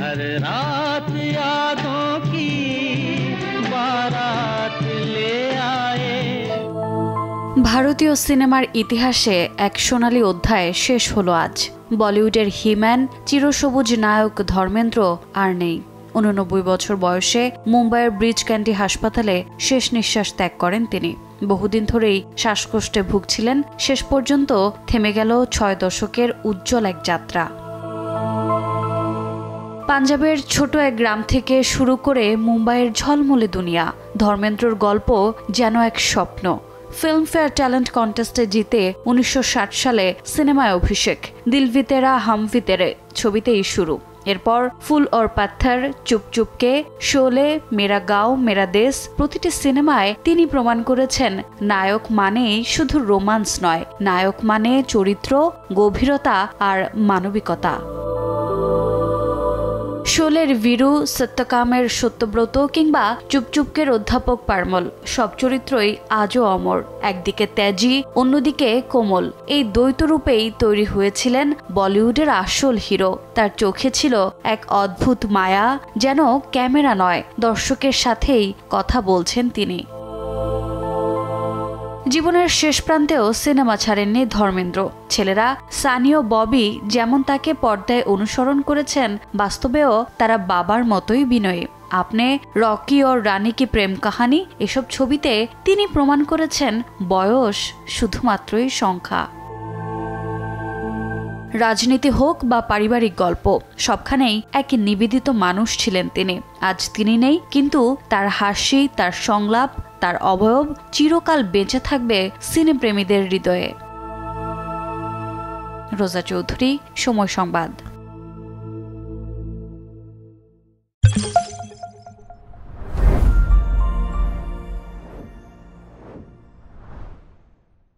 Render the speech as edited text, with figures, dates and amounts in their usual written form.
हर रात यादों की बारात ले आए। ভারতীয় সিনেমার ইতিহাসে এক সোনালী অধ্যায় শেষ হলো আজ। বলিউডের হিম্যান চিরসবুজ নায়ক ধর্মেন্দ্র আর নেই। 89 বছর বয়সে মুম্বাইয়ের ব্রিজ ক্যান্ডি হাসপাতালে শেষ নিঃশ্বাস ত্যাগ করেন তিনি। বহুদিন ধরেই শ্বাসকষ্টে ভুগছিলেন। শেষ পর্যন্ত থেমে গেল 6 দশকের উজ্জ্বল এক যাত্রা। পাঞ্জাবের ছোট এক গ্রাম থেকে শুরু করে মুম্বাইয়ের ঝলমলে দুনিয়া, ধর্মেন্দ্রর গল্প যেন এক স্বপ্ন। ফিল্মফেয়ার ট্যালেন্ট কন্টেস্টে জিতে 1960 সালে সিনেমায় অভিষেক। দিল ভি তেরা হাম ভি তেরে ছবিতেই শুরু। এরপর ফুল और पत्थर, চুপ চুপকে, শোলে, মেরা গাঁও মেরা দেশ প্রতিটি সিনেমায় তিনি প্রমাণ করেছেন নায়ক মানেই শুধু রোমান্স নয়, নায়ক মানে চরিত্র, গভীরতা আর মানবিকতা। শোলের বীরু, সত্যকামের সত্যব্রত কিংবা চুপচুপকের অধ্যাপক পারমল সব চরিত্রই আজও অমর। একদিকে ত্যাজি, অন্যদিকে কোমল, এই দ্বৈত রূপেই তৈরি হয়েছিলেন বলিউডের আসল হিরো। তার চোখে ছিল এক অদ্ভুত মায়া, যেন ক্যামেরা নয়, দর্শকের সাথেই কথা বলছেন তিনি। জীবনের শেষ প্রান্তেও সিনেমা ছাড়েননি ধর্মেন্দ্র। ছেলেরা সানি ও ববি যেমন তাকে পর্দায় অনুসরণ করেছেন, বাস্তবেও তারা বাবার মতোই বিনয়ী। আপনি রকি ও রানী কি প্রেম কাহানি এসব ছবিতে তিনি প্রমাণ করেছেন বয়স শুধুমাত্রই সংখ্যা। রাজনীতি হোক বা পারিবারিক গল্প, সবখানেই এক নিবেদিত মানুষ ছিলেন তিনি। আজ তিনি নেই, কিন্তু তার হাসি, তার সংলাপ, তার অবয়ব চিরকাল বেঁচে থাকবে সিনেপ্রেমীদের হৃদয়ে। রোজা চৌধুরী, সময় সংবাদ।